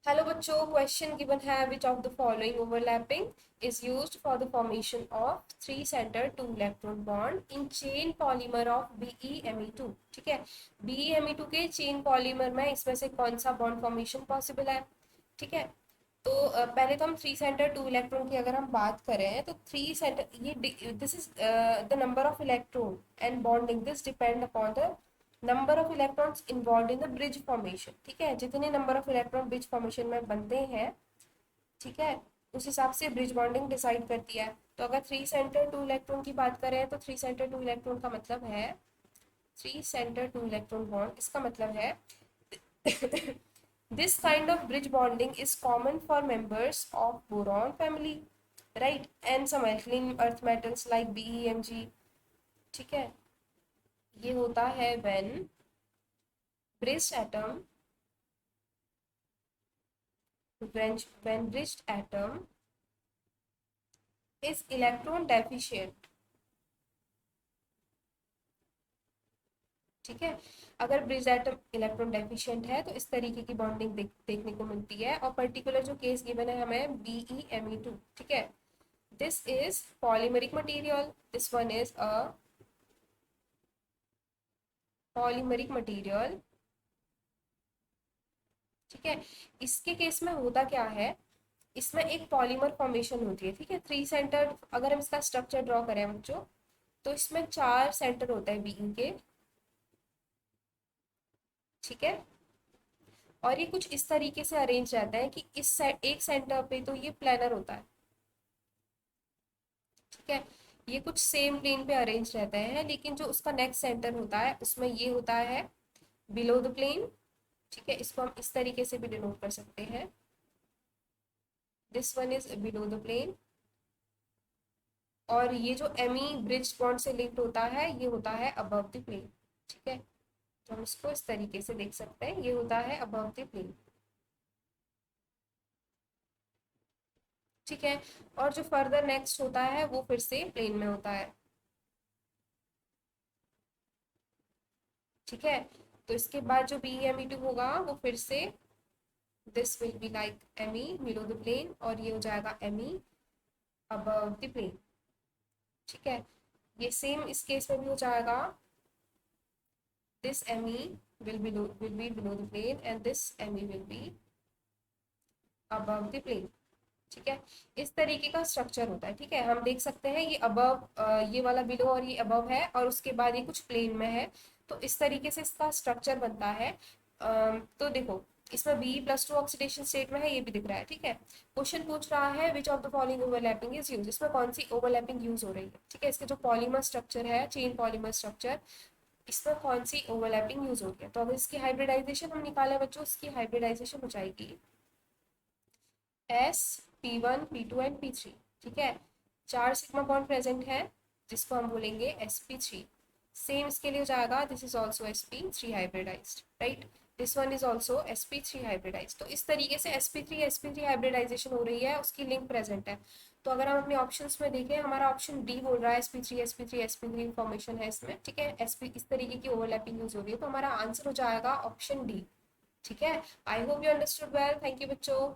Hello बच्चों, question given है which of the following overlapping is used for the formation of three centre two electron bond in chain polymer of BeMe2। ठीक है, BeMe2 के chain polymer में इसमें से कौन सा बॉन्ड फॉर्मेशन पॉसिबल है। ठीक है, तो पहले तो हम थ्री सेंटर टू इलेक्ट्रॉन की अगर हम बात करें तो थ्री सेंटर ये this is the number of electron and bonding this depend upon the number of electrons involve in the bridge formation. ठीक है, जितने number of electron bridge formation में बनते हैं, ठीक है, उस हिसाब से ब्रिज बॉन्डिंग डिसाइड करती है। तो अगर थ्री सेंटर टू इलेक्ट्रॉन की बात करें तो थ्री सेंटर टू इलेक्ट्रॉन का मतलब है three centre two electron bond, इसका मतलब है this kind of bridge bonding is common for members of boron family, right, and some alkaline earth metals like BeMg। ठीक है, ये होता है when bridged atom when bridged atom is electron deficient। ठीक है, अगर ब्रिज एटम इलेक्ट्रॉन डेफिशिएंट है तो इस तरीके की बॉन्डिंग देखने को मिलती है। और पर्टिकुलर जो केस गिवन है हमें BeMe2। ठीक है, this is polymeric material, this one is a polymeric material. ठीक है, इसके केस में होता क्या है, इसमें एक पॉलीमर फॉर्मेशन होती है। ठीक है, थ्री सेंटर अगर हम इसका स्ट्रक्चर ड्रॉ करें बच्चों, तो इसमें चार सेंटर होते हैं बीइंग के। ठीक है, और ये कुछ इस तरीके से अरेंज रहता है कि एक सेंटर पे तो ये प्लेनर होता है। ठीक है, ये कुछ सेम प्लेन पे अरेंज रहते हैं, लेकिन जो उसका नेक्स्ट सेंटर होता है उसमें ये होता है बिलो द प्लेन। ठीक है, इसको हम इस तरीके से भी डिनोट कर सकते हैं, this one is below the plane. और ये जो एमी ब्रिज बॉन्ड से लिंक्ड होता है ये होता है अबव द प्लेन। ठीक है, तो हम इसको इस तरीके से देख सकते हैं, ये होता है अबव द प्लेन। ठीक है, और जो फर्दर नेक्स्ट होता है वो फिर से प्लेन में होता है। ठीक है, तो इसके बाद जो BeMe2 होगा वो फिर से दिस विल बी लाइक एमी बिलो द प्लेन, और ये हो जाएगा एमी अबव द प्लेन। ठीक है, ये सेम इस केस में भी हो जाएगा, this Me will be below the plane and this Me will be above the plane। ठीक है, इस तरीके का स्ट्रक्चर होता है। ठीक है, हम देख सकते हैं ये अबव, ये वाला बिलो और ये अबव है, और उसके बाद ये कुछ प्लेन में है। तो इस तरीके से इसका स्ट्रक्चर बनता है। तो देखो, इसमें B+2 ऑक्सीडेशन स्टेट में है, ये भी दिख रहा है। ठीक है, क्वेश्चन पूछ रहा है which of the following overlapping is use, इसमें कौन सी ओवरलैपिंग यूज हो रही है। ठीक है, इसके जो पॉलीमर स्ट्रक्चर है, चेन पॉलीमर स्ट्रक्चर, इसमें कौन सी ओवरलैपिंग यूज हो रही है। तो अगर इसकी हाइब्रिडाइजेशन हम निकालें बच्चों, इसकी हाइब्रिडाइजेशन हो जाएगी P1 P2 एंड P3। ठीक है, चार सिग्मा बॉन्ड प्रेजेंट है जिसको हम बोलेंगे sp3। सेम इसके लिए हो जाएगा, this is also sp3 hybridized, right, this one is also sp3 hybridized. तो इस तरीके से sp3 हाइब्रिडाइजेशन हो रही है, उसकी लिंक प्रेजेंट है। तो अगर हम अपने ऑप्शंस में देखें, हमारा ऑप्शन डी बोल रहा है sp3 फॉर्मेशन है इसमें। ठीक है, sp इस तरीके की ओवरलैपिंग यूज हो रही है, तो हमारा आंसर हो जाएगा ऑप्शन डी। ठीक है, I hope you understood well, thank you बच्चों।